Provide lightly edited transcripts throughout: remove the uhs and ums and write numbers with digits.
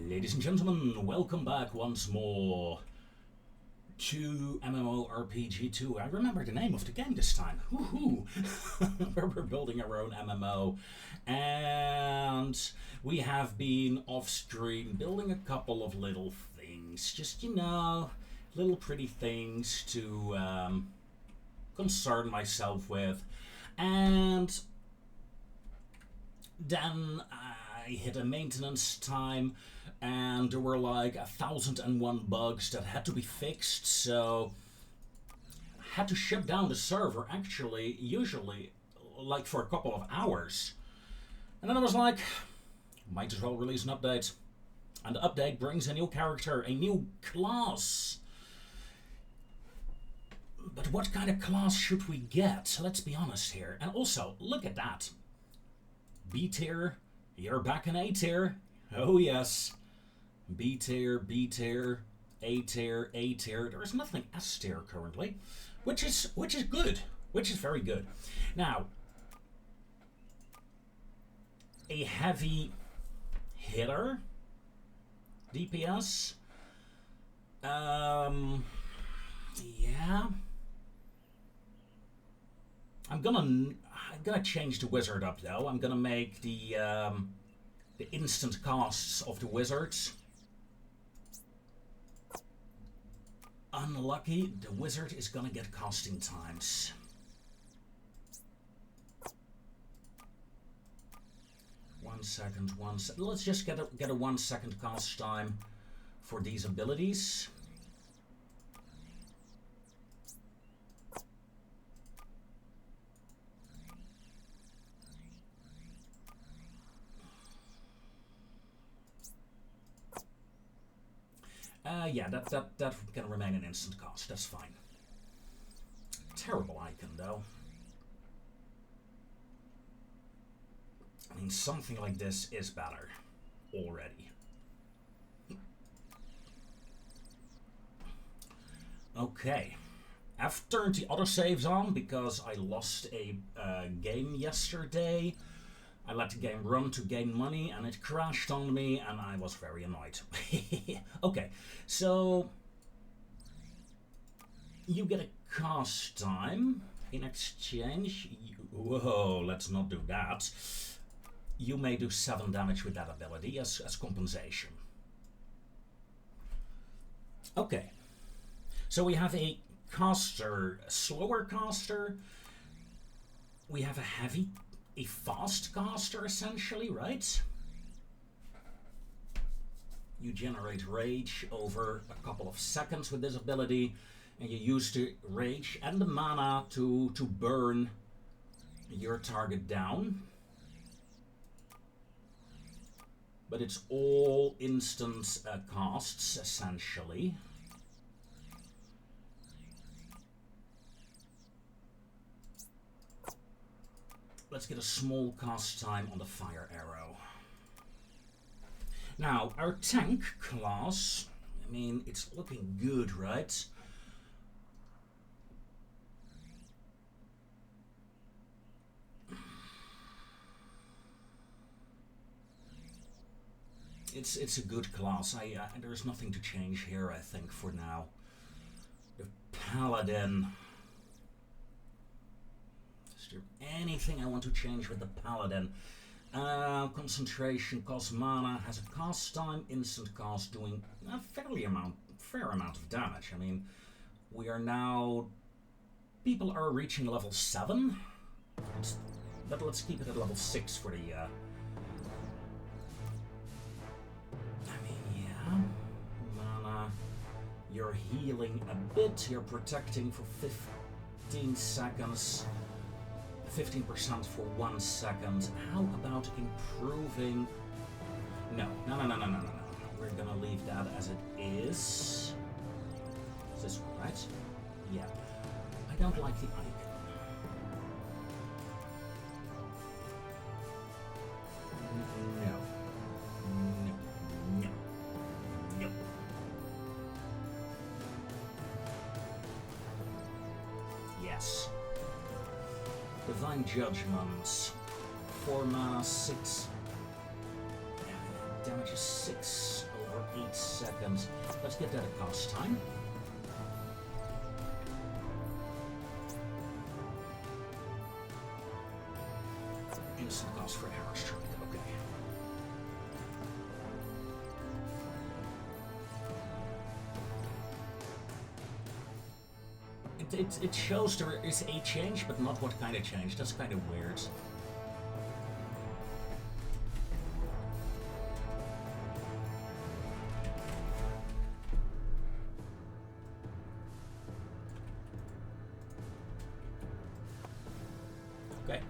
Ladies and gentlemen, welcome back once more to MMORPG 2. I remember the name of the game this time. Woohoo! Where we're building our own MMO. And we have been off screen building a couple of little things. Just, little pretty things to concern myself with. And then I hit a maintenance time and there were like 1,001 bugs that had to be fixed, so I had to shut down the server usually like for a couple of hours. And then I was like, might as well release an update. And the update brings a new character, a new class. But what kind of class should we get? Let's be honest here. And also, look at that. B tier, you're back in A tier. Oh yes. B tier, B tier, A tier, A tier. There is nothing S tier currently, which is good, which is very good. Now, a heavy hitter, DPS. Yeah. I'm gonna change the wizard up though. I'm gonna make the instant casts of the wizards. Unlucky, the wizard is gonna get casting times. One second. Let's just get a 1 second cast time for these abilities. Yeah, that can remain an instant cost. That's fine. Terrible icon, though. I mean, something like this is better already. Okay. I've turned the autosaves on because I lost a game yesterday. I let the game run to gain money and it crashed on me and I was very annoyed. Okay, so you get a cast time in exchange. Whoa, let's not do that. You may do 7 damage with that ability as compensation. Okay, so we have a caster, a slower caster. We have a fast caster, essentially, right? You generate rage over a couple of seconds with this ability, and you use the rage and the mana to burn your target down. But it's all instant casts, essentially. Let's get a small cast time on the fire arrow. Now, our tank class, I mean, it's looking good, right? It's a good class. There's nothing to change here, I think, for now. The paladin. Is there anything I want to change with the paladin? Concentration costs mana, has a cast time, instant cast, doing a fair amount of damage. I mean, we are now, people are reaching level 7, but let's keep it at level 6 for the, I mean, yeah, mana, you're healing a bit, you're protecting for 15 seconds, 15% for 1 second. How about improving? No. We're gonna leave that as it is. Is this right? Yeah. I don't like the icon. No. Yes. Divine Judgments. 4 mana, 6. Damage is 6 second. Let's get that at cost time. Instant cost for hammer strike, okay. It shows there is a change, but not what kind of change. That's kind of weird. Okay.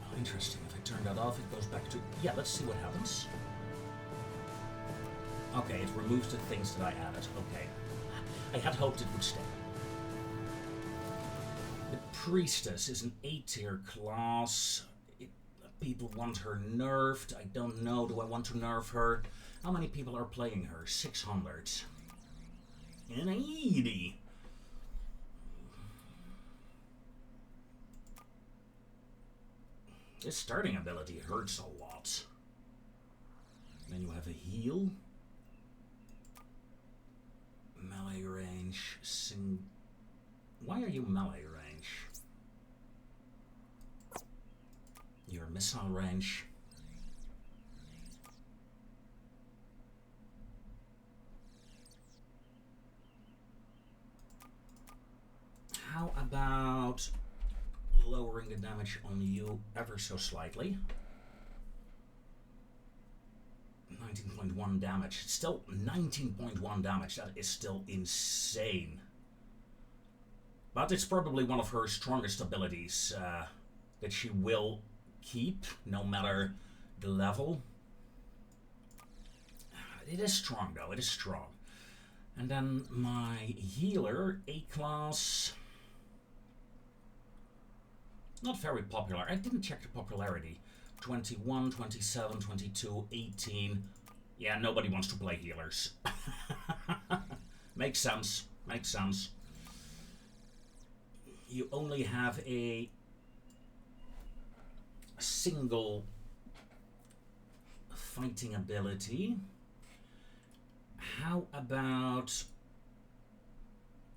Oh, interesting. If I turn that off, it goes back to... Yeah, let's see what happens. Okay, it removes the things that I added. Okay. I had hoped it would stay. The Priestess is an A-tier class. People want her nerfed. I don't know. Do I want to nerf her? How many people are playing her? 600. And 80. This starting ability hurts a lot. Then you have a heal. Melee range. Why are you melee range? Your missile range. How about lowering the damage on you ever so slightly? 19.1 damage. Still 19.1 damage. That is still insane. But it's probably one of her strongest abilities that she will keep, no matter the level. It is strong, though. It is strong. And then my healer, A-class. Not very popular. I didn't check the popularity. 21, 27, 22, 18. Yeah, nobody wants to play healers. Makes sense. Makes sense. You only have a single fighting ability. How about...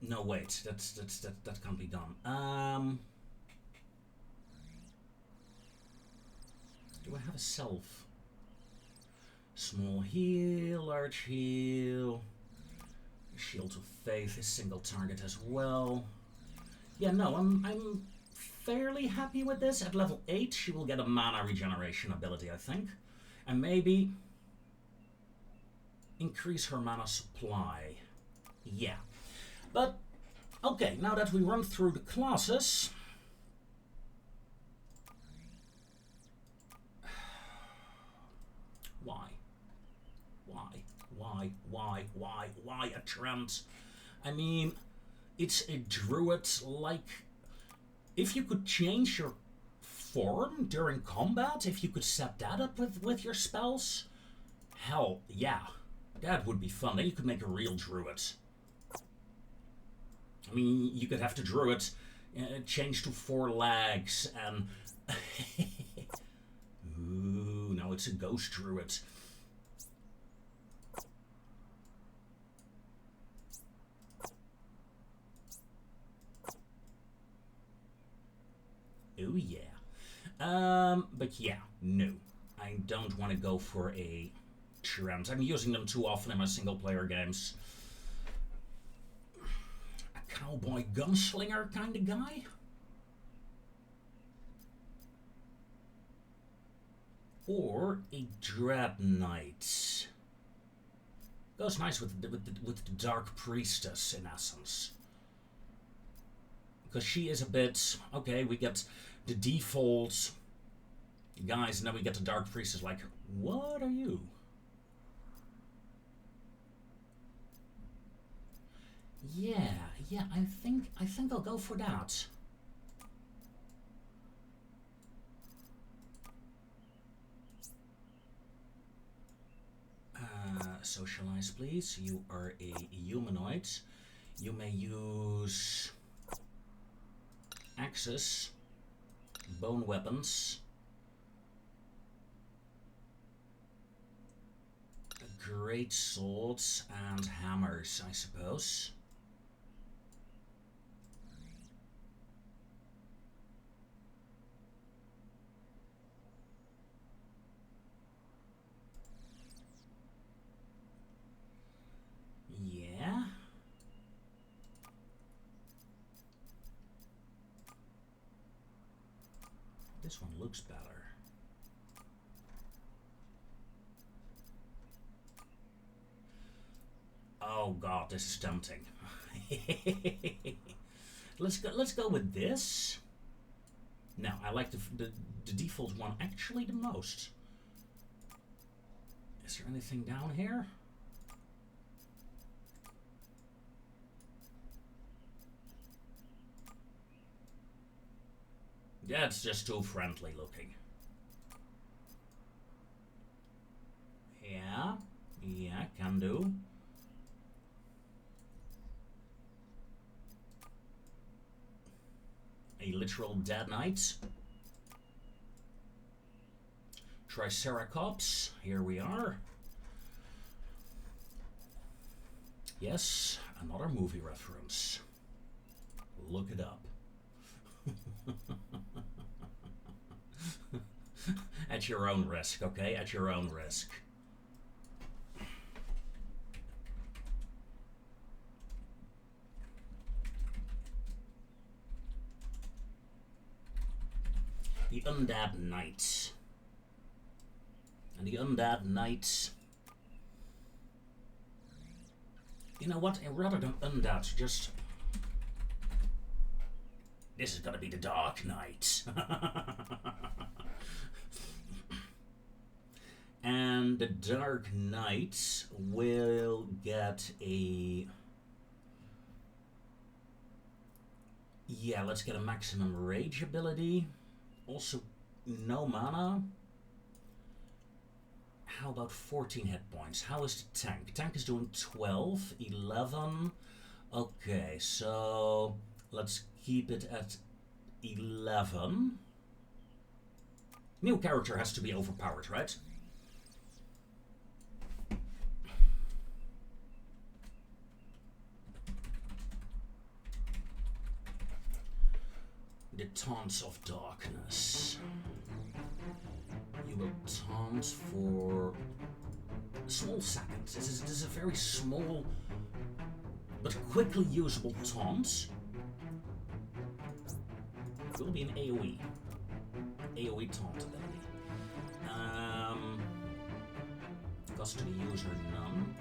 No, wait. That can't be done. Do I have a self? Small heal, large heal. Shield of Faith is single target as well. Yeah, no, I'm fairly happy with this. At level 8, she will get a mana regeneration ability, I think. And maybe increase her mana supply. Yeah. But, okay, now that we run through the classes... Why a Trent? I mean, it's a druid, like... If you could change your form during combat, if you could set that up with your spells, hell, yeah. That would be fun. Then you could make a real druid. I mean, you could have the druid change to 4 legs, and... Ooh, now it's a ghost druid. Oh yeah. But yeah, no. I don't want to go for a Trent. I'm using them too often in my single player games. A cowboy gunslinger kind of guy? Or a Dread Knight. Goes nice with the Dark Priestess, in essence. Because she is a bit... Okay, we get the default guys, and then we get the Dark Priestess. Like, what are you? Yeah, I think I'll go for that. Socialize, please. You are a humanoid. You may use axes, bone weapons, great swords and hammers, I suppose. Yeah. This one looks better. Oh god, this is tempting. Let's go with this. No, I like the default one actually the most. Is there anything down here? Yeah, it's just too friendly looking. Yeah, yeah, can do. A literal dead knight. Triceratops, here we are. Yes, another movie reference. Look it up. At your own risk, okay? At your own risk. The Undead Knight. And the Undead Knight... You know what? Rather than Undead, just... This is gonna be the Dark Knight. And the Dark Knight will get a... Yeah, let's get a maximum rage ability. Also, no mana. How about 14 hit points? How is the tank? Tank is doing 12, 11. Okay, so let's keep it at 11. New character has to be overpowered, right? The Taunts of Darkness. You will taunt for a small second. This is a very small but quickly usable taunt. It will be an AoE. AoE taunt ability. Cost to the user, none.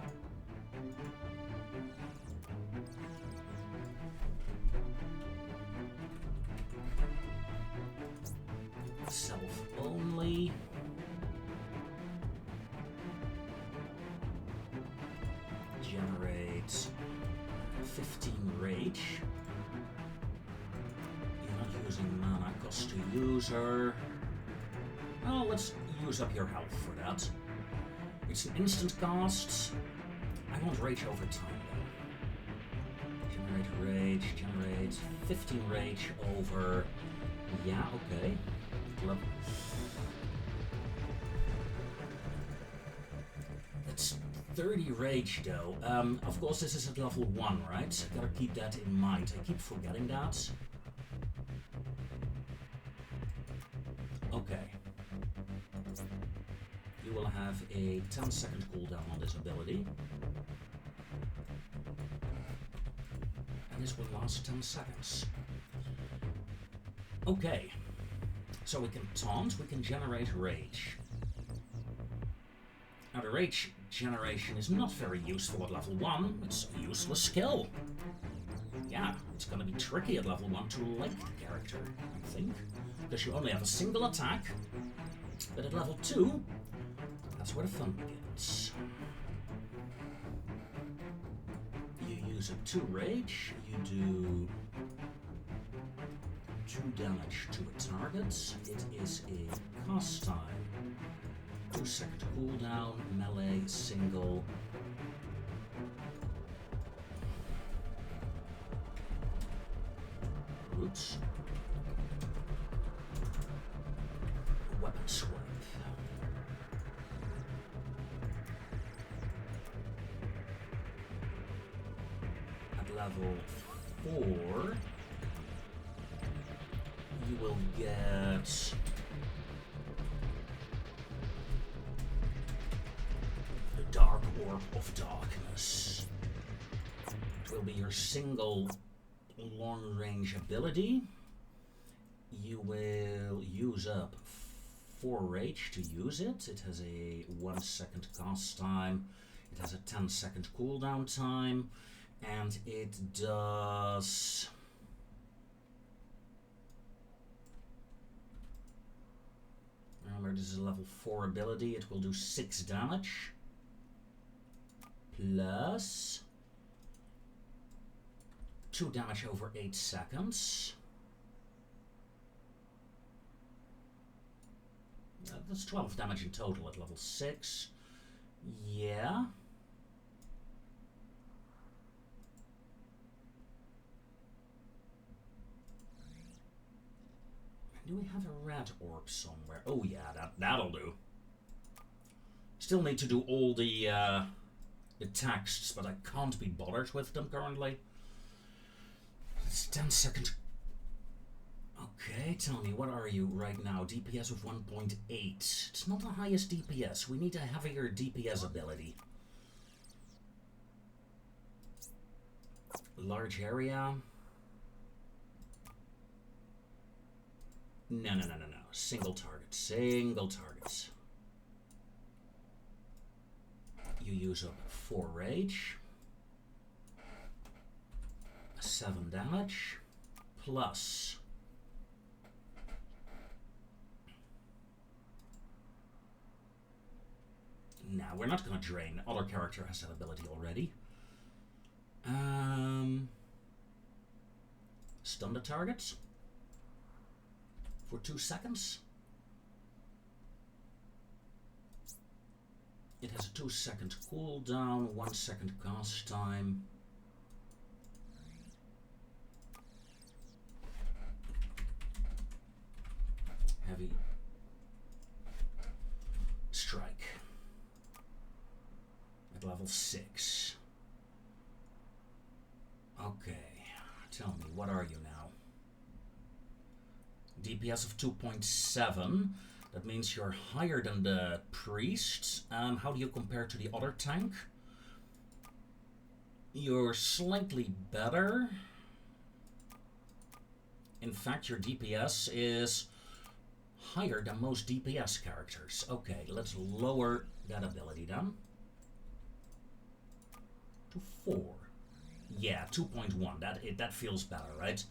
Self only. Generate 15 rage. You're not using mana, cost to user. Oh, let's use up your health for that. It's an instant cast. I want rage over time though. Generate rage, generate 15 rage over. Yeah, okay. That's 30 rage though. Of course this is at level 1, right? I gotta keep that in mind. I keep forgetting that. Okay. You will have a 10-second cooldown on this ability. And this will last 10 seconds. Okay. So we can taunt, we can generate rage. Now the rage generation is not very useful at level 1, it's a useless skill. Yeah, it's gonna be tricky at level 1 to like the character, I think. Because you only have a single attack. But at level 2, that's where the fun begins. You use up 2 rage, you do 2 damage to a target. It is a cast time. 2-second cooldown, melee, single. Oops. Weapon swipe. level 4, you will get the Dark Orb of Darkness. It will be your single long-range ability. You will use up 4 rage to use it. It has a 1 second cast time. It has a 10 second cooldown time. And it does... Remember, this is a level 4 ability. It will do 6 damage. Plus 2 damage over 8 seconds. That's 12 damage in total at level 6. Yeah. Do we have a red orb somewhere? Oh yeah, that'll do. Still need to do all the texts, but I can't be bothered with them currently. It's 10 seconds. Okay, tell me, what are you right now? DPS of 1.8. It's not the highest DPS. We need a heavier DPS ability. Large area. No. Single target. Single targets. You use up 4 rage. 7 damage. Plus... No, we're not going to drain. Other character has that ability already. Stun the targets for 2 seconds. It has a 2 second cooldown, 1 second cast time. Heavy strike. At level 6. Okay, tell me, what are you now? DPS of 2.7. That means you're higher than the priest. How do you compare to the other tank? You're slightly better. In fact, your DPS is higher than most DPS characters. Okay, let's lower that ability then. To 4. Yeah, 2.1. That feels better, right?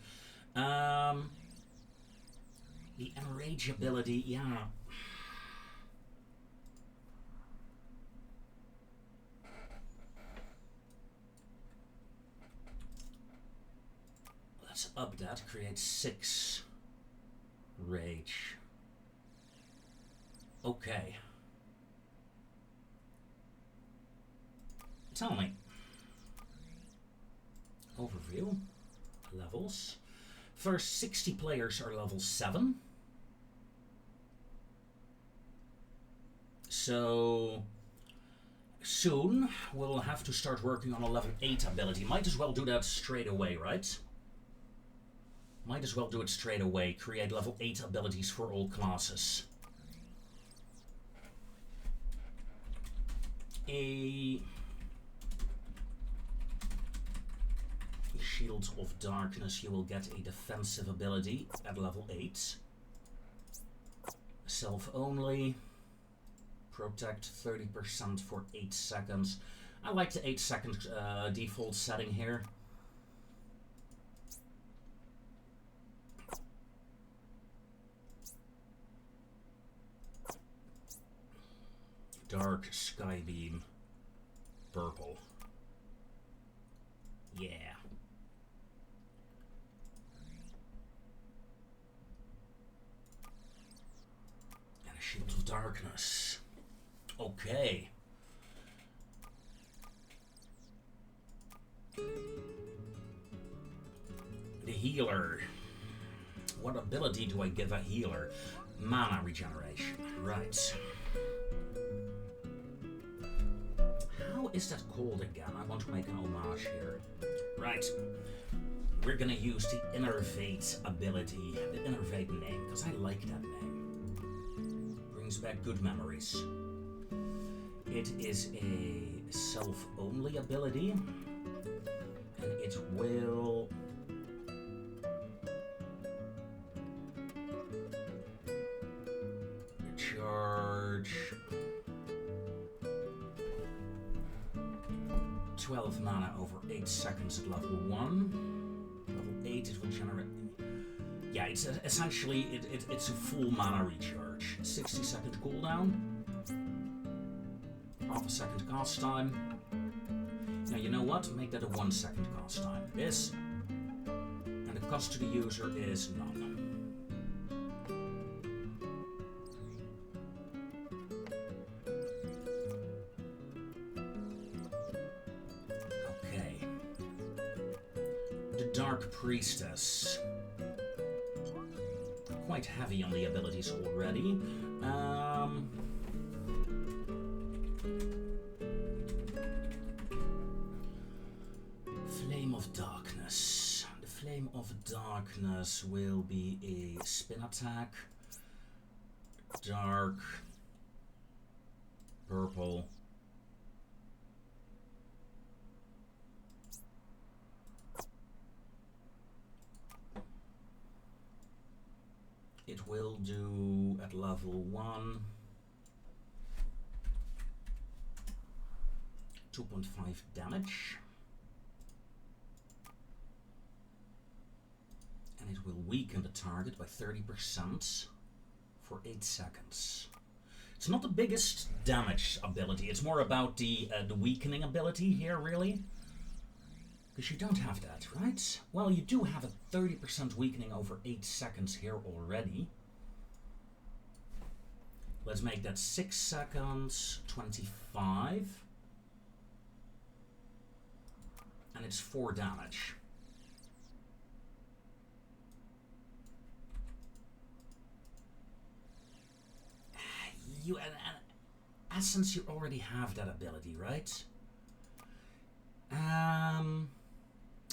The enrage ability, yeah. Let's up that. Create 6 rage. Okay. Tell me. Overview. Levels. First 60 players are level 7. So soon we'll have to start working on a level 8 ability. Might as well do that straight away, right? Might as well do it straight away. Create level 8 abilities for all classes. A Shield of Darkness, you will get a defensive ability at level 8. Self only. Protect 30% for 8 seconds. I like the 8 second default setting here. Dark Skybeam. Purple. Yeah. And a Shield of Darkness. Okay. The healer. What ability do I give a healer? Mana regeneration. Right. How is that called again? I want to make an homage here. Right. We're gonna use the Innervate ability, the Innervate name, because I like that name. Brings back good memories. It is a self-only ability, and it will charge 12 mana over 8 seconds at level 1. Level 8 it will generate... Yeah, it's essentially, it's a full mana recharge. 60-second cooldown. Half a second cast time. Now you know what? Make that a 1 second cast time. This. And the cost to the user is none. Dark Priestess. Quite heavy on the abilities already. Flame of Darkness. The Flame of Darkness will be a spin attack. Dark. Purple. It will do at level 1 2.5 damage, and it will weaken the target by 30% for 8 seconds. It's not the biggest damage ability, it's more about the weakening ability here, really. Because you don't have that, right? Well, you do have a 30% weakening over 8 seconds here already. Let's make that 6 seconds, 25. And it's 4 damage. You, in essence, you already have that ability, right?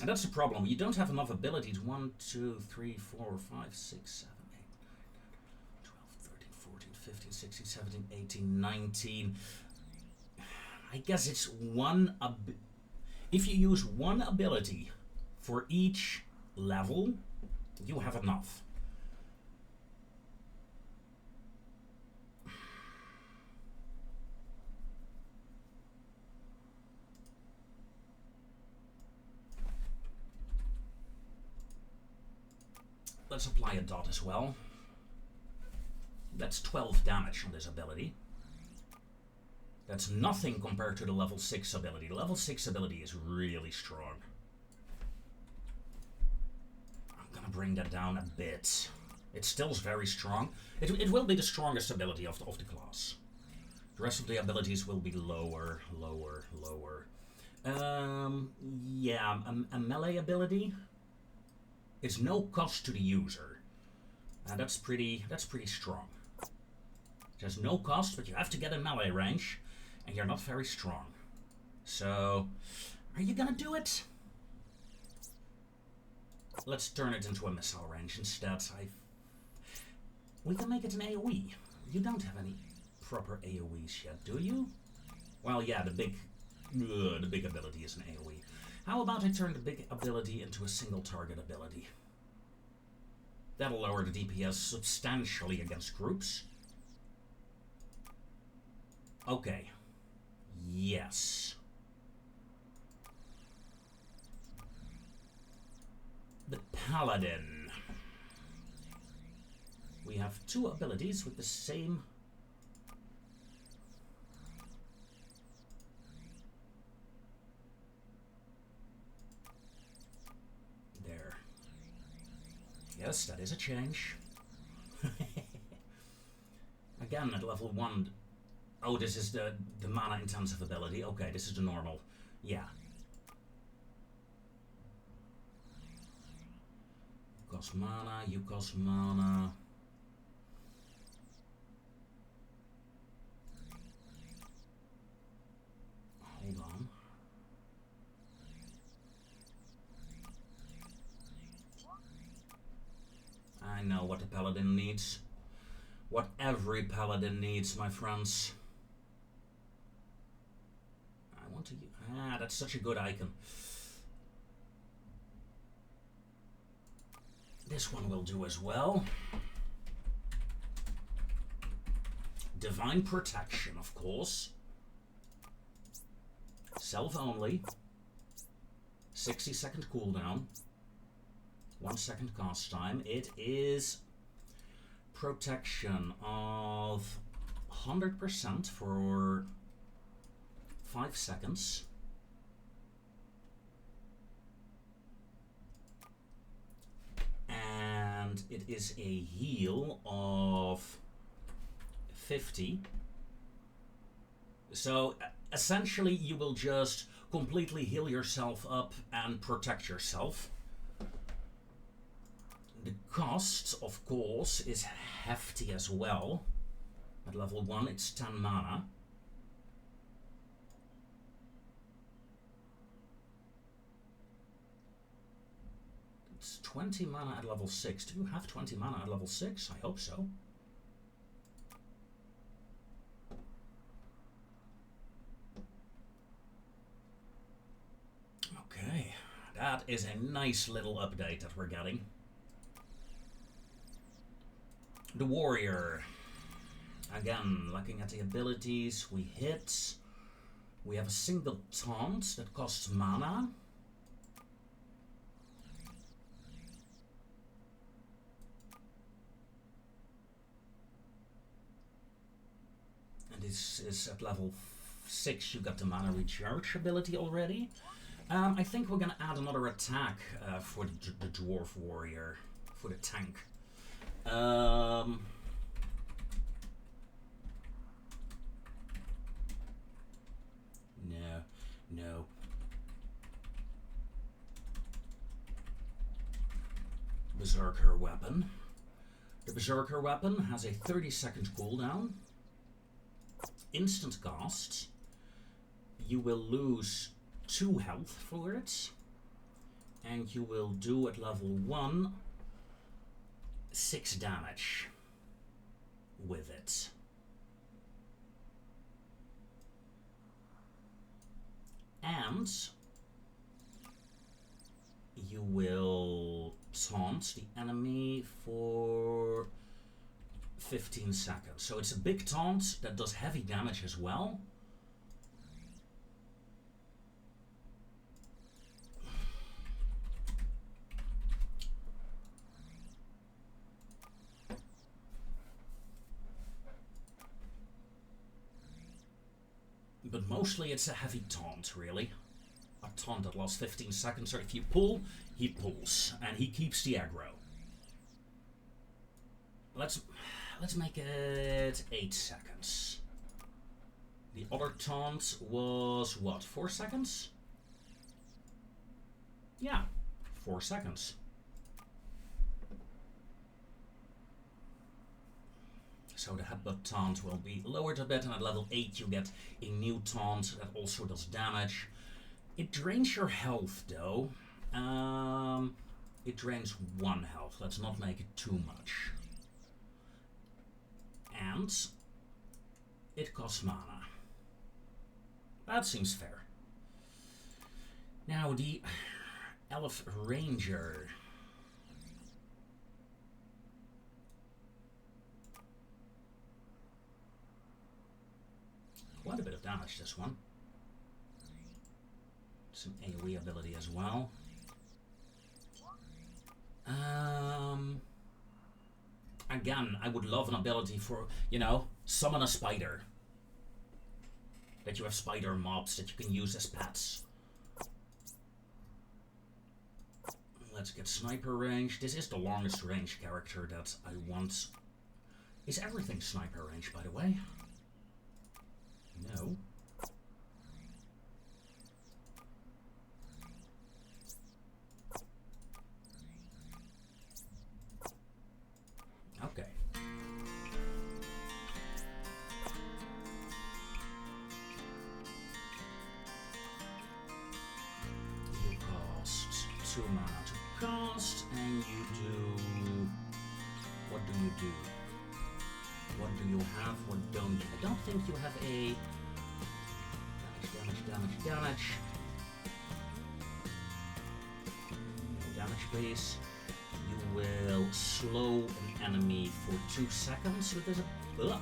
And that's the problem. You don't have enough abilities. 1, 2, 3, 4, 5, 6, 7, 8, 12, 13, 14, 15, 16, 17, 18, 19. I guess it's one... If you use one ability for each level, you have enough. Let's apply a dot as well. That's 12 damage on this ability. That's nothing compared to the level 6 ability. The level 6 ability is really strong. I'm gonna bring that down a bit. It still is very strong. It will be the strongest ability of the class. The rest of the abilities will be lower, lower, lower. Yeah, a melee ability. It's no cost to the user. That's pretty strong. There's no cost, but you have to get in melee range, and you're not very strong. So, are you gonna do it? Let's turn it into a missile range instead. We can make it an AoE. You don't have any proper AoEs yet, do you? Well, yeah, the big ability is an AoE. How about I turn the big ability into a single target ability? That'll lower the DPS substantially against groups. Okay. Yes. The Paladin. We have 2 abilities with the same... There. Yes, that is a change. Again, at level 1... Oh, this is the mana intensive ability. Okay, this is the normal. Yeah. You cost mana, you cost mana. Hold on. paladin needs. What every paladin needs, my friends. I want to... that's such a good icon. This one will do as well. Divine Protection, of course. Self only. 60-second cooldown. 1 second cast time. It is protection of 100% for 5 seconds. And it is a heal of 50. So essentially you will just completely heal yourself up and protect yourself. The cost, of course, is hefty as well. At level 1 it's 10 mana. It's 20 mana at level 6. Do you have 20 mana at level 6? I hope so. Okay, that is a nice little update that we're getting. The warrior. Again, looking at the abilities, we hit. We have a single taunt that costs mana. And this is at level 6, you got the mana recharge ability already. I think we're gonna add another attack for the dwarf warrior, for the tank. No. Berserker weapon. The Berserker weapon has a 30-second cooldown. Instant cast. You will lose 2 health for it. And you will do at level 1 6 damage with it. And you will taunt the enemy for 15 seconds. So it's a big taunt that does heavy damage as well. But mostly it's a heavy taunt, really. A taunt that lasts 15 seconds, so if you pull, he pulls, and he keeps the aggro. Let's make it 8 seconds. The other taunt was, what, 4 seconds? Yeah, 4 seconds. So the headbutt taunt will be lowered a bit, and at level 8 you get a new taunt that also does damage. It drains your health though. It drains 1 health. Let's not make it too much. And it costs mana. That seems fair. Now the Elf Ranger. Quite a bit of damage, this one. Some AoE ability as well. Again, I would love an ability for, you know, summon a spider. That you have spider mobs that you can use as pets. Let's get sniper range. This is the longest range character that I want. Is everything sniper range, by the way? No. Okay. You cost 2 mana to cast, and you do... What do you do? What do you have? What don't you? I don't think you have a damage. No damage, please. You will slow an enemy for 2 seconds with this. You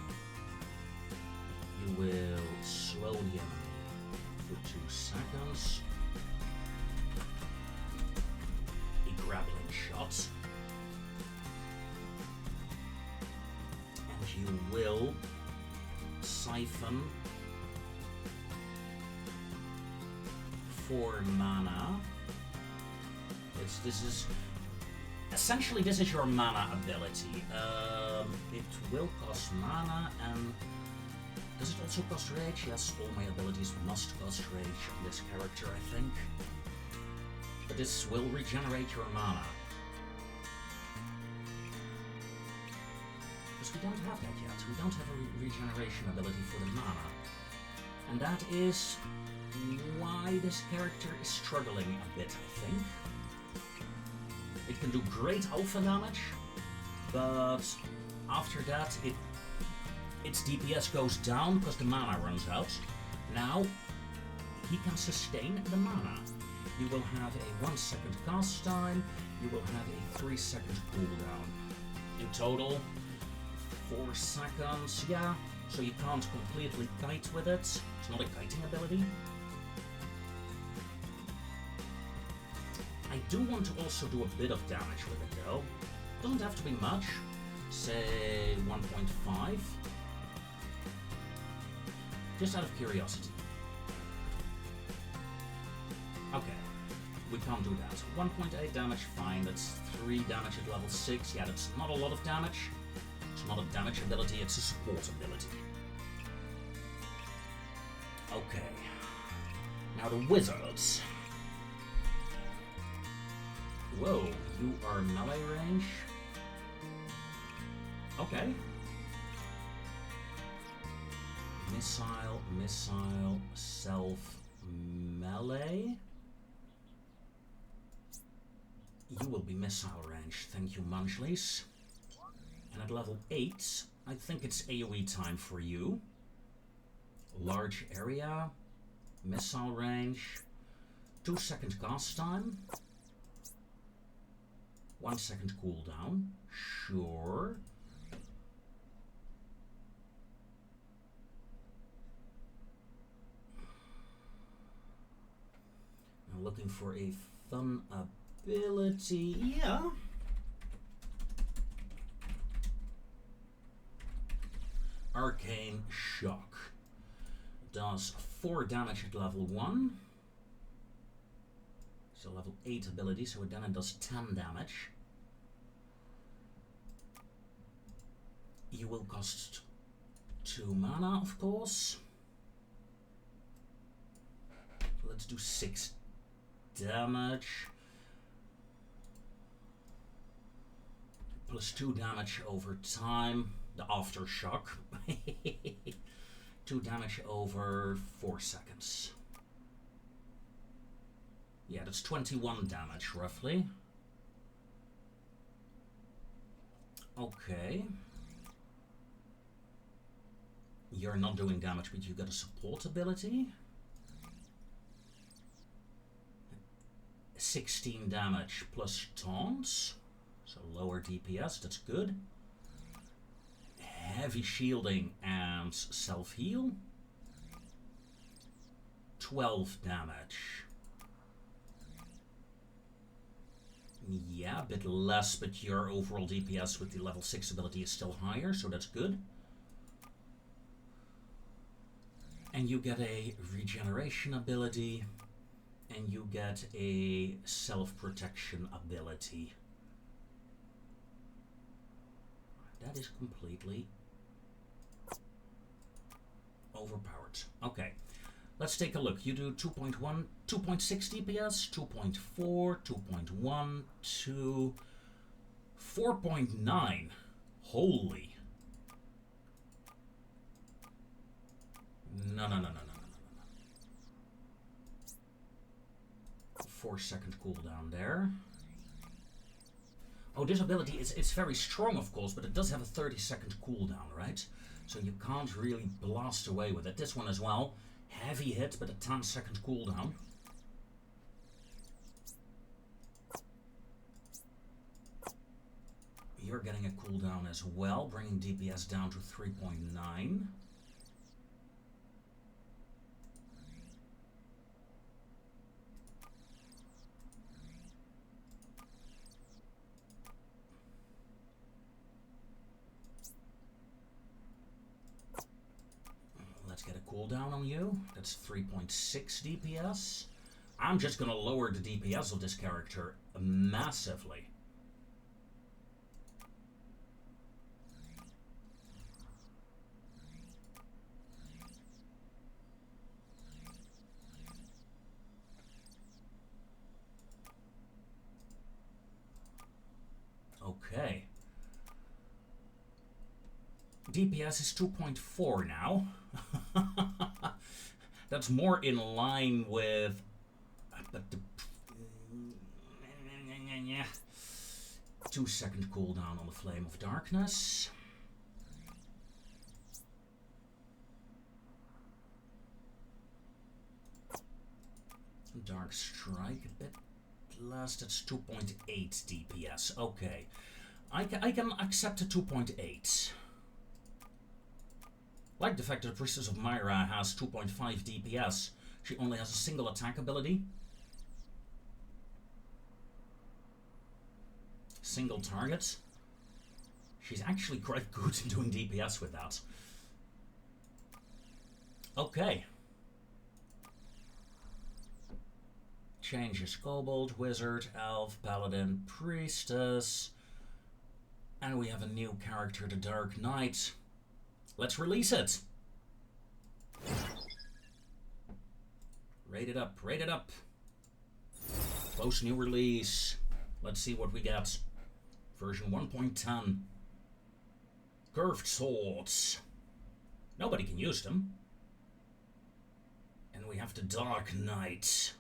will slow the enemy for 2 seconds. A grappling shot. And you will siphon 4 mana. This is essentially your mana ability. It will cost mana, and does it also cost rage? Yes, all my abilities must cost rage on this character, I think. But this will regenerate your mana. Because we don't have that yet. We don't have a regeneration ability for the mana. And that is why this character is struggling a bit, I think. It can do great alpha damage, but after that its DPS goes down because the mana runs out. Now he can sustain the mana. You will have a 1 second cast time, you will have a 3 second cooldown. In total, 4 seconds, yeah, so you can't completely kite with it. It's not a kiting ability. I do want to also do a bit of damage with it though. Doesn't have to be much, say 1.5. Just out of curiosity. Okay, we can't do that. 1.8 damage, fine, that's 3 damage at level 6. Yeah, that's not a lot of damage. It's not a damage ability, it's a support ability. Okay, now the wizards. Whoa, you are melee range? Okay. Missile, self, melee. You will be missile range, thank you, Munchleys. And at level 8, I think it's AoE time for you. Large area, missile range, 2 second cast time. 1 second cooldown, sure. I'm looking for a fun ability, yeah. Arcane Shock. Does 4 damage at level 1. It's a level 8 ability, so then it does 10 damage. You will cost 2 mana, of course. Let's do 6 damage. Plus 2 damage over time. The aftershock. 2 damage over 4 seconds. Yeah, that's 21 damage, roughly. Okay. You're not doing damage, but you got a support ability. 16 damage plus taunts. So lower DPS, that's good. Heavy shielding and self-heal. 12 damage. Yeah, a bit less, but your overall DPS with the level 6 ability is still higher, so that's good. And you get a regeneration ability, and you get a self-protection ability. That is completely overpowered. Okay, let's take a look. You do 2.1, 2.6 DPS, 2.4, 2.1, 2, 4.9. Holy. No. 4 second cooldown there. Oh, this ability, it's very strong, of course, but it does have a 30-second cooldown, right? So you can't really blast away with it. This one as well. Heavy hit, but a 10-second cooldown. You're getting a cooldown as well, bringing DPS down to 3.9. Let's get a cooldown on you. That's 3.6 DPS. I'm just going to lower the DPS of this character massively. Okay. DPS is 2.4 now. That's more in line with... But the... 2-second cooldown on the Flame of Darkness. Dark Strike a bit less. That's 2.8 DPS. Okay. I can accept a 2.8. Like the fact that the Priestess of Myra has 2.5 DPS. She only has a single attack ability. Single target. She's actually quite good in doing DPS with that. Okay. Changes Kobold, Wizard, Elf, Paladin, Priestess. And we have a new character, the Dark Knight. Let's release it. Rate it up, rate it up. Close new release. Let's see what we get. Version 1.10. Curved swords. Nobody can use them. And we have the Dark Knight.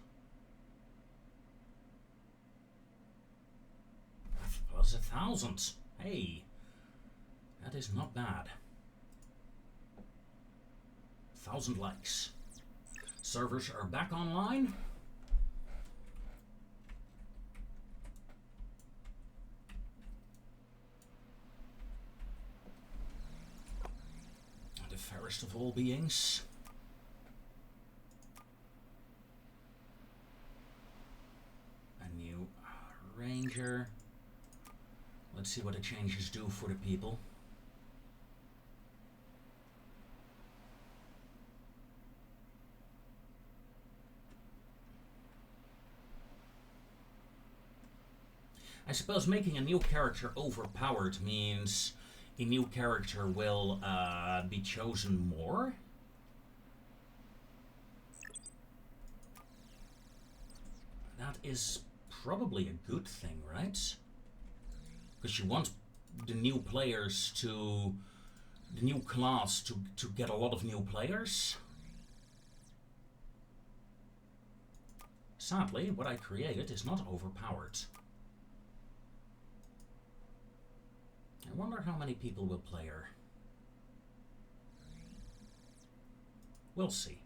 Plus 1,000. Hey, that is not bad. 1,000 likes. Servers are back online. The fairest of all beings. A new ranger. Let's see what the changes do for the people. I suppose making a new character overpowered means a new character will be chosen more. That is probably a good thing, right? Because you want the new players to, the new class to get a lot of new players. Sadly, what I created is not overpowered. I wonder how many people will play her. We'll see.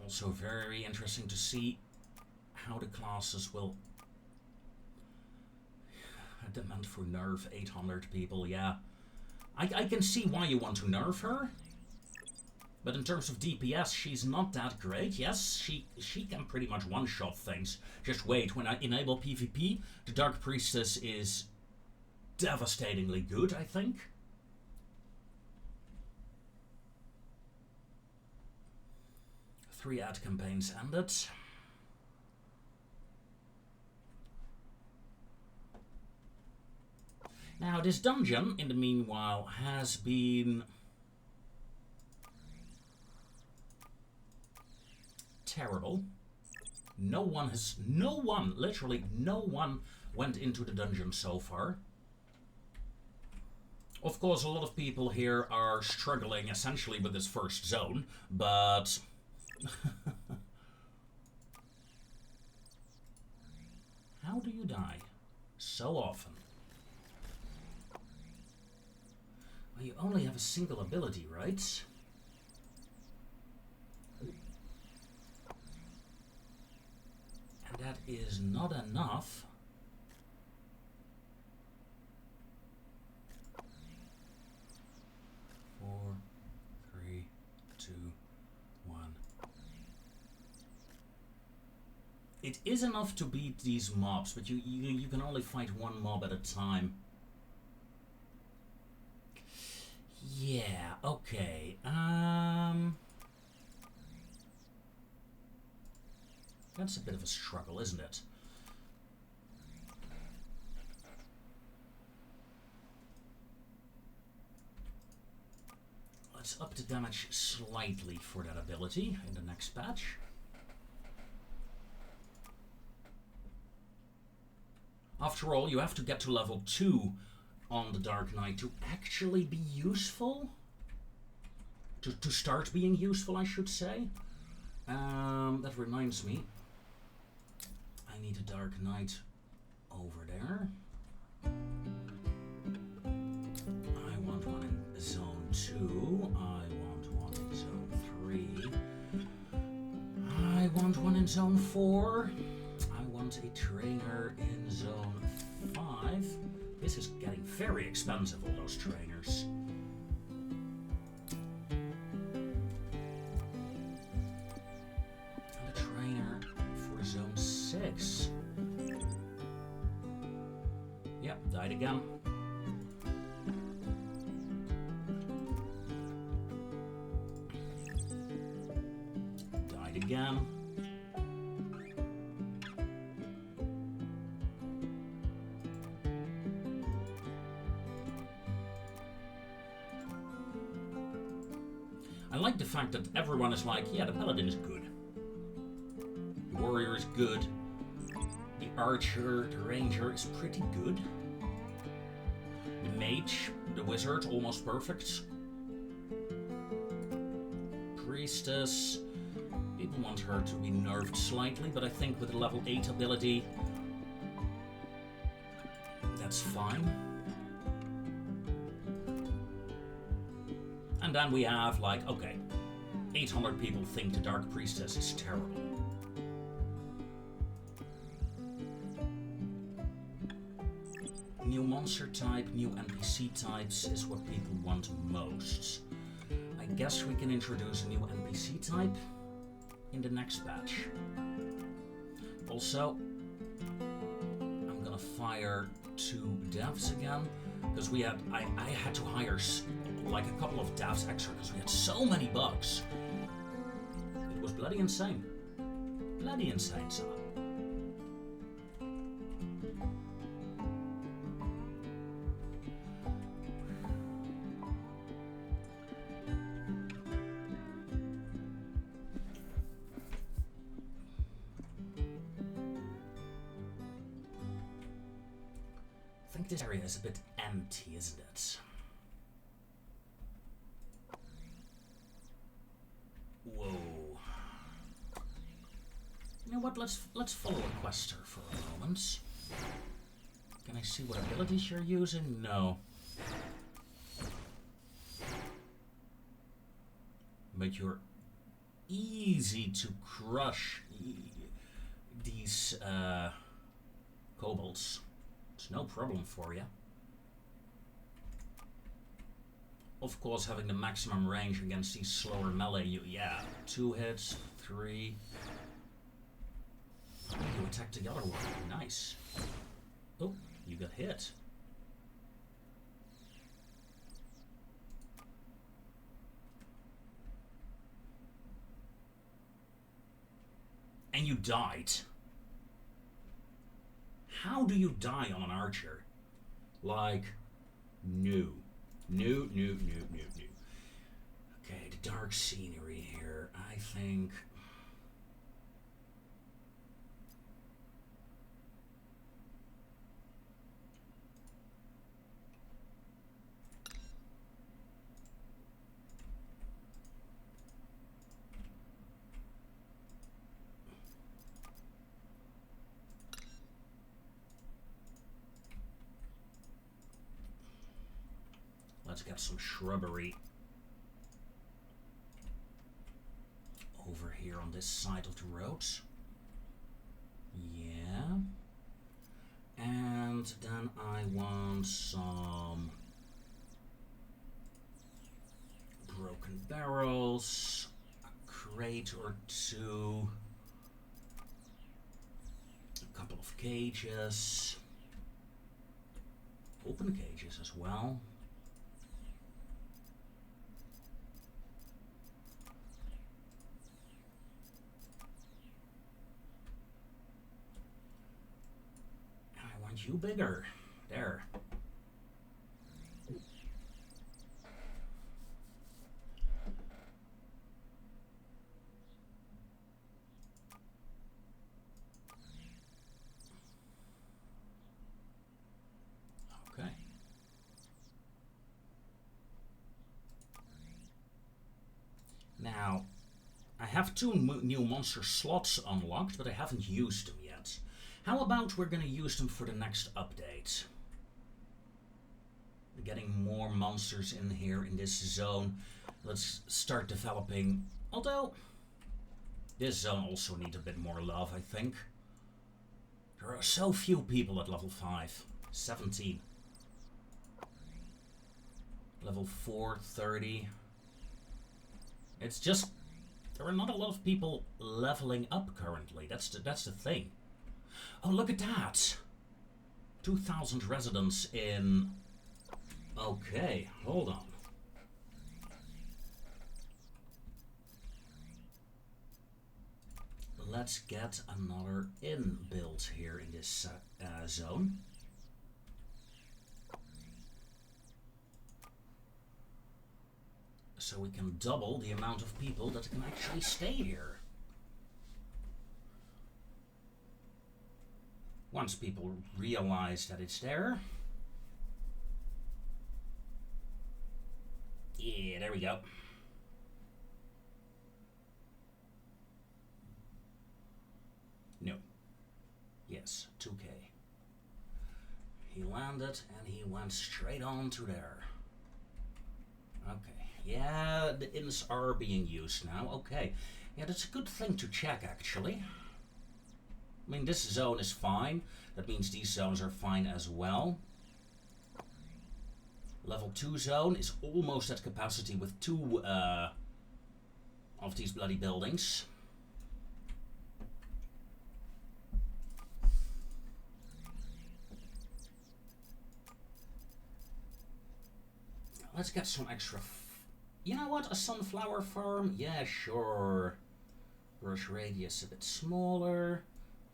Also very interesting to see how the classes will... Demand for nerf 800 people, yeah. I can see why you want to nerf her. But in terms of DPS, she's not that great. Yes, she can pretty much one-shot things. Just wait, when I enable PvP, the Dark Priestess is devastatingly good, I think. Three ad campaigns ended. Now, this dungeon, in the meanwhile, has been terrible. Literally no one went into the dungeon so far. Of course, a lot of people here are struggling essentially with this first zone, but... How do you die? so often. Well, you only have a single ability, right? And that is not enough. Four, three, two, one. It is enough to beat these mobs, but you can only fight one mob at a time. Yeah, okay. That's a bit of a struggle, isn't it? Let's up the damage slightly for that ability in the next patch. After all, you have to get to level 2 on the Dark Knight to actually be useful. To start being useful, I should say. That reminds me. I need a Dark Knight over there. I want one in Zone 2. I want one in Zone 3. I want one in Zone 4. I want a trainer in Zone 5. This is getting very expensive, all those trainers. And a trainer for Zone 6. Yep, died again. Died again. I like the fact that everyone is like, yeah, the paladin is good. The warrior is good. The archer, the ranger is pretty good. The mage, the wizard, almost perfect. Priestess, people want her to be nerfed slightly, but I think with a level 8 ability, that's fine. And then we have, like, okay, 800 people think the Dark Priestess is terrible. New monster type, new NPC types is what people want most. I guess we can introduce a new NPC type in the next batch. Also, I'm gonna fire 2 devs again, because I had to hire like a couple of devs extra because we had so many bugs. It was bloody insane. Bloody insane, son. I think this area is a bit empty, isn't it? Whoa. You know what, let's follow a quester for a moment. Can I see what abilities you're using? No. But you're easy to crush these kobolds. It's no problem for you. Of course, having the maximum range against these slower melee, yeah, 2 hits, 3. Oh, you attacked the other one. Nice. Oh, you got hit. And you died. How do you die on an archer? Like, no. No. Okay, the dark scenery here. I think... let's get some shrubbery over here on this side of the road. Yeah. And then I want some broken barrels, a crate or two, a couple of cages, open cages as well. I want you bigger. There. Okay. Now, I have two new monster slots unlocked, but I haven't used them yet. How about we're gonna use them for the next update? We're getting more monsters in here in this zone. Let's start developing. Although, this zone also needs a bit more love, I think. There are so few people at level 5. 17. Level 4, 30. It's just, there are not a lot of people leveling up currently. That's the thing. Oh, look at that! 2,000 residents in... Okay, hold on. Let's get another inn built here in this zone. So we can double the amount of people that can actually stay here. Once people realize that it's there. Yeah, there we go. No. Yes, 2K. He landed and he went straight on to there. Okay. Yeah, the inns are being used now. Okay. Yeah, that's a good thing to check, actually. I mean, this zone is fine. That means these zones are fine as well. Level 2 zone is almost at capacity with 2 of these bloody buildings. Let's get some extra... You know what? A sunflower farm? Yeah, sure. Brush radius a bit smaller.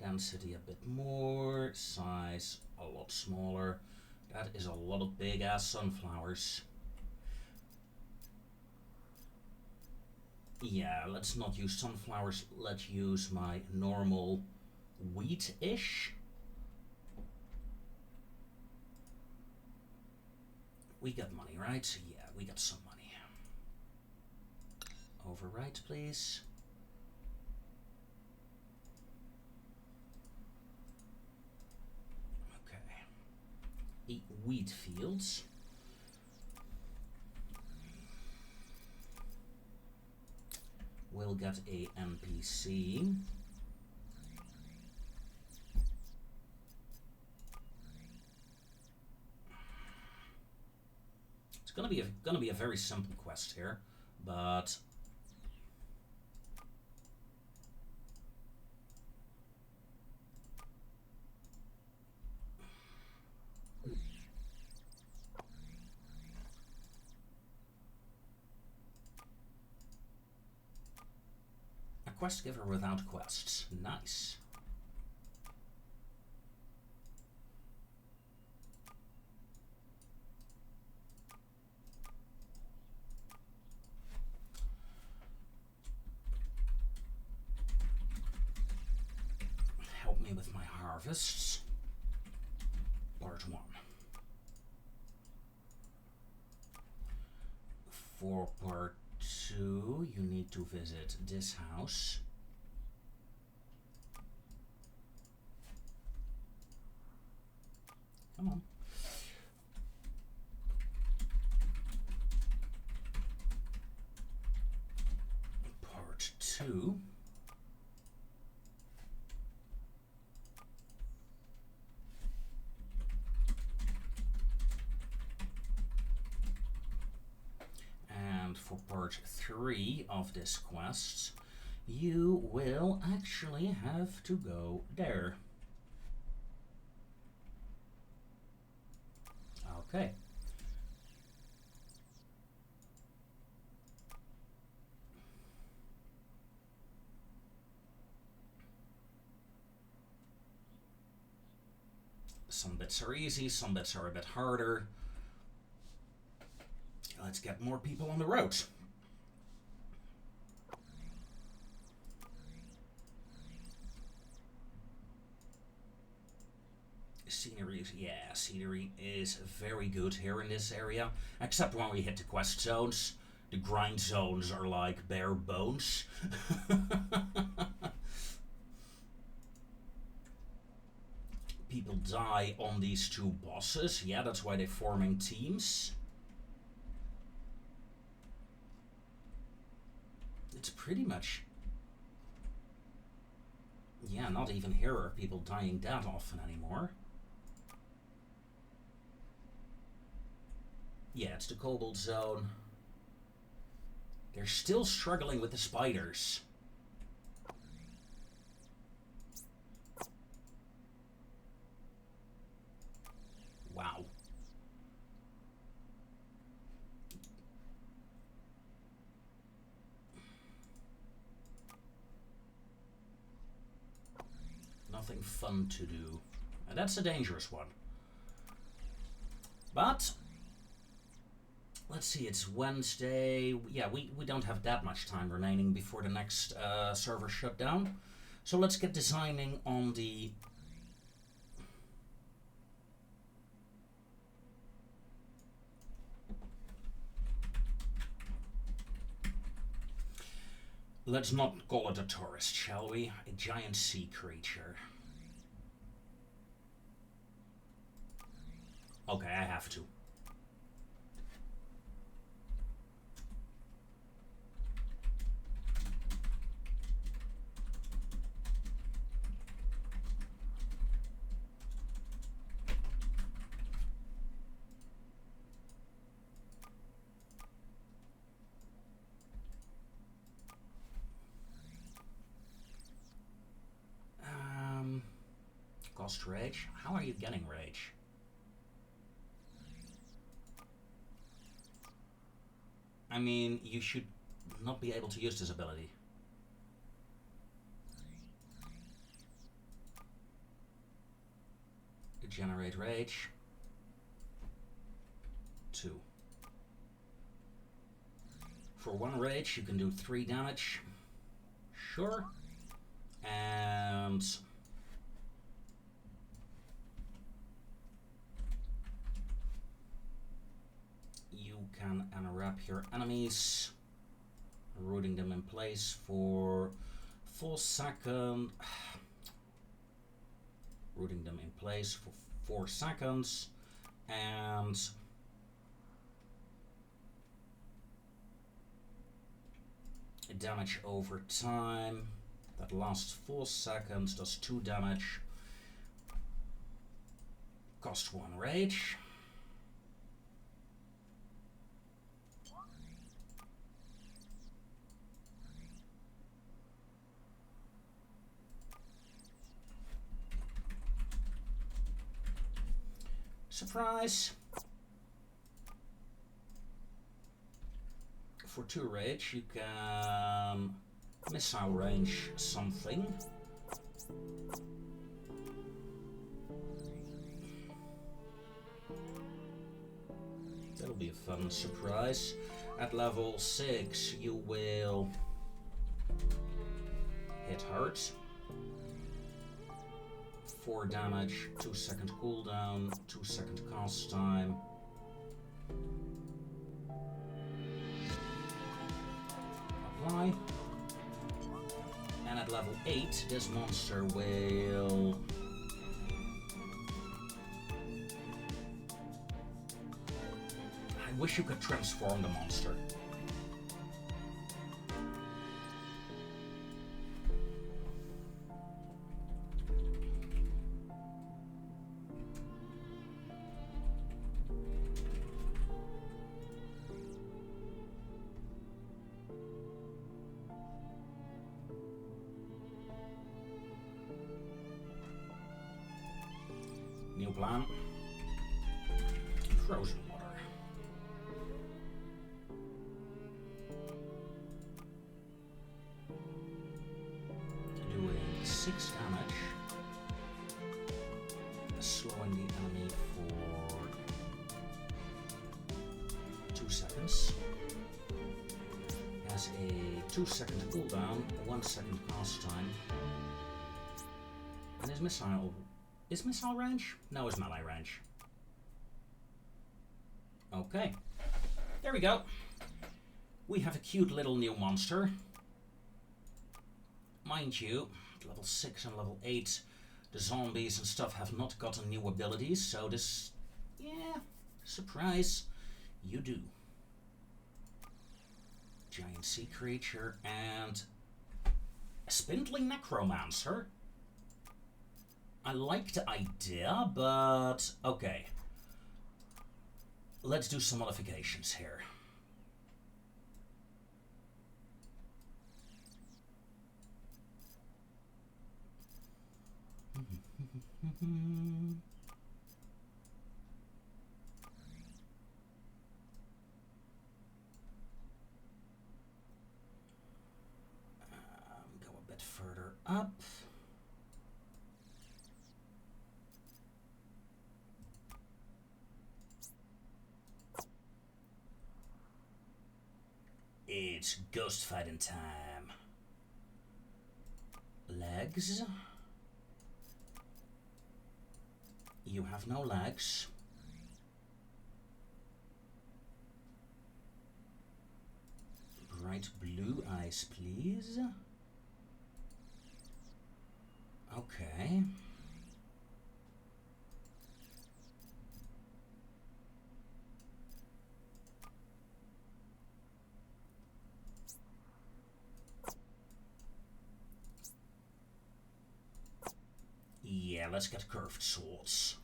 Density a bit more. Size a lot smaller. That is a lot of big ass sunflowers. Yeah, let's not use sunflowers. Let's use my normal wheat-ish. We got money, right? Yeah, we got some money. Overwrite, please. Okay. Wheat fields. We'll get a NPC. It's gonna be a very simple quest here, but a quest giver without quests. Nice. Help me with my harvests. Part 1. For part 2, you need to visit this house. Come on. 2. And for part 3 of this quest, you will actually have to go there. Okay. Some bits are easy, some bits are a bit harder. Let's get more people on the road. Scenery is very good here in this area, except when we hit the quest zones. The grind zones are like bare bones. People die on these 2 bosses. Yeah, that's why they're forming teams. It's pretty much... Yeah, not even here are people dying that often anymore. Yeah, it's the Cobalt Zone. They're still struggling with the spiders. Wow. Nothing fun to do. And that's a dangerous one. But... let's see, it's Wednesday. Yeah, we don't have that much time remaining before the next server shutdown. So let's get designing on the... Let's not call it a tourist, shall we? A giant sea creature. Okay, I have to. Cost rage? How are you getting rage? I mean, you should not be able to use this ability. Generate rage. 2. For 1 rage, you can do 3 damage. Sure. And... you can unwrap your enemies, rooting them in place for 4 seconds. Rooting them in place for 4 seconds, and damage over time. That lasts 4 seconds, does 2 damage. Cost 1 rage. Surprise! For 2 rage, you can missile range something. That'll be a fun surprise. At level 6, you will hit hard. 4 damage, 2-second cooldown, 2-second cast time. Apply. And at level 8, this monster will... I wish you could transform the monster. plan. Frozen water. Doing 6 damage. Slowing the enemy for 2 seconds. Has a 2-second cooldown, 1 second cast time. And his missile... Is missile range? No, it's melee range. Okay. There we go. We have a cute little new monster. Mind you, level 6 and level 8, the zombies and stuff have not gotten new abilities, so this... Yeah, surprise, you do. Giant sea creature and a spindly necromancer. I like the idea, but okay. Let's do some modifications here. Go a bit further up. It's ghost fighting time. Legs. You have no legs. Bright blue eyes, please. Okay. Yeah, let's get curved swords.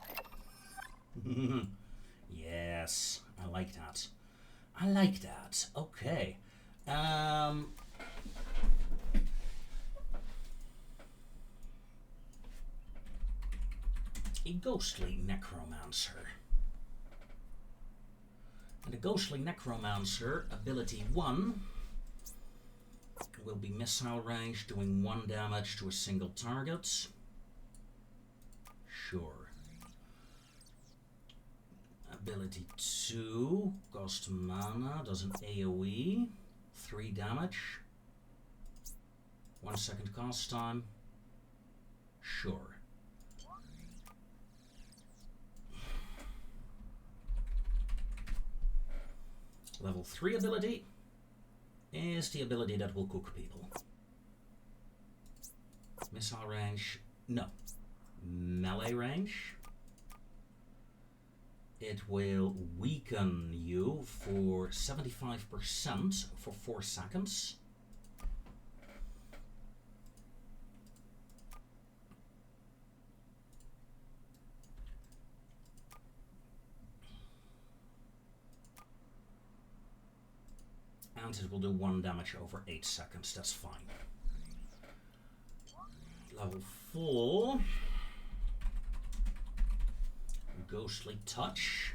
Yes, I like that. I like that. Okay. A ghostly necromancer. And the ghostly necromancer, ability 1, will be missile range, doing 1 damage to a single target. Sure. Ability 2, cost mana, does an AoE, 3 damage, 1 second cast time. Sure. Level 3 ability is the ability that will cook people. Missile range, no. Melee range. It will weaken you for 75% for 4 seconds. And it will do 1 damage over 8 seconds, that's fine. Level 4. Ghostly Touch.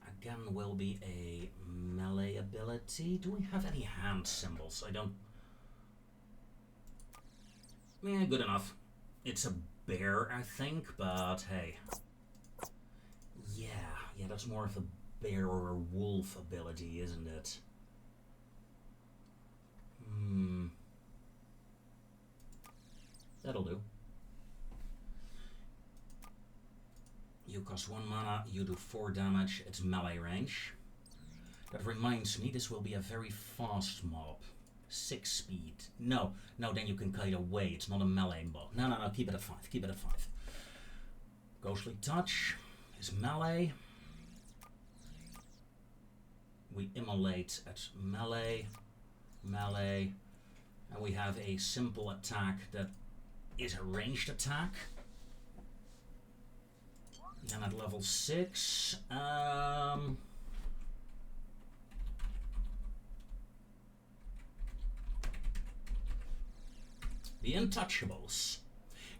Again, will be a melee ability. Do we have any hand symbols? I don't... Yeah, good enough. It's a bear, I think, but hey. Yeah, that's more of a bear or a wolf ability, isn't it? That'll do. You cost 1 mana, you do 4 damage, it's melee range. That reminds me, this will be a very fast mob. 6 speed. No, then you can kite away, it's not a melee mob. No, keep it at 5, keep it at 5. Ghostly Touch is melee. We immolate at melee, and we have a simple attack that is a ranged attack. And at level 6, the Untouchables.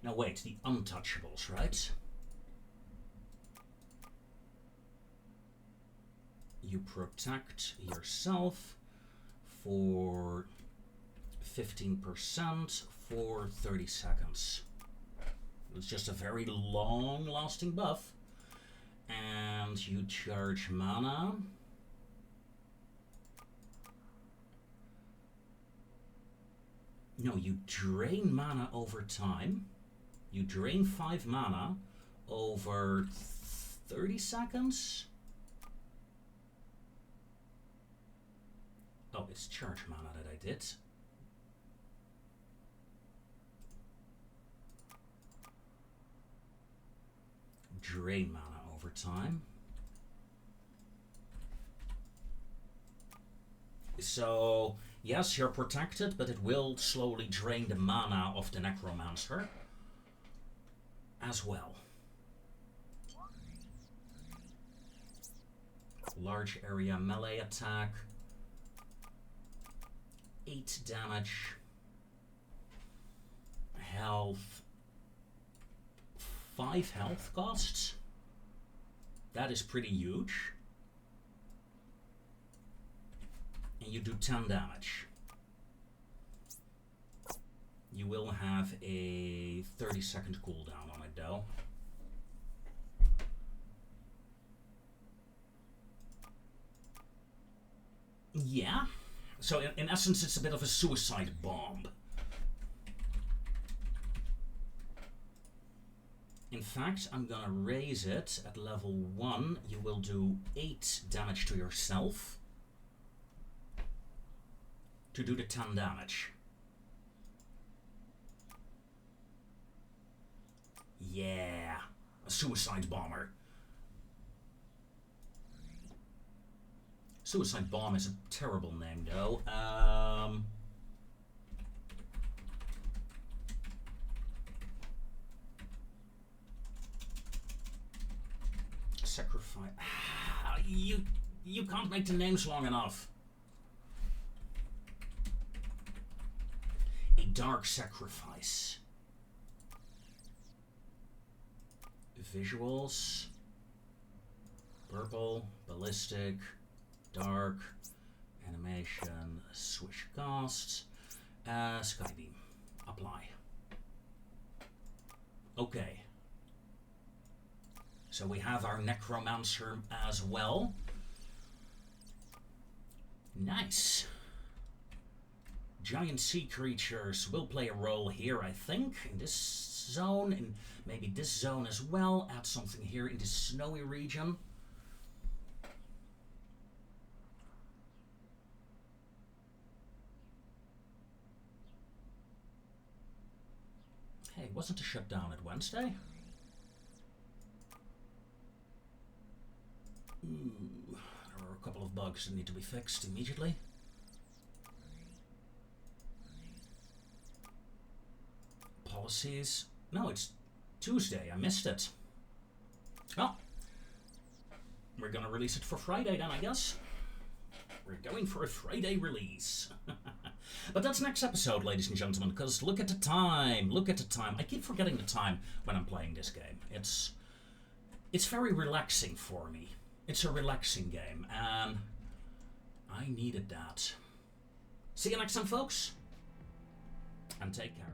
Now wait, the untouchables, right? You protect yourself for 15% for 30 seconds. It's just a very long-lasting buff. And you charge mana. No, you drain mana over time. You drain 5 mana over 30 seconds. Oh, it's charge mana that I did. Drain mana over time. So, yes, you're protected, but it will slowly drain the mana of the Necromancer as well. Large area melee attack. 8 damage. Health. 5 health costs. That is pretty huge. And you do 10 damage. You will have a 30-second cooldown on it though. Yeah. So in essence it's a bit of a suicide bomb. In fact, I'm gonna raise it at level 1. You will do 8 damage to yourself to do the 10 damage. Yeah, a suicide bomber. Suicide bomb is a terrible name though. Sacrifice. You can't make the names long enough. A dark sacrifice. Visuals. Purple, ballistic, dark, animation, switch casts, Skybeam. Apply. Okay. So we have our Necromancer as well. Nice. Giant sea creatures will play a role here, I think, in this zone, and maybe this zone as well. Add something here in this snowy region. Hey, wasn't a shutdown at Wednesday? Ooh, there are a couple of bugs that need to be fixed immediately. Policies. No, it's Tuesday. I missed it. Oh. We're gonna release it for Friday then, I guess. We're going for a Friday release. But that's next episode, ladies and gentlemen, because look at the time. Look at the time. I keep forgetting the time when I'm playing this game. It's very relaxing for me. It's a relaxing game, and I needed that. See you next time, folks, and take care.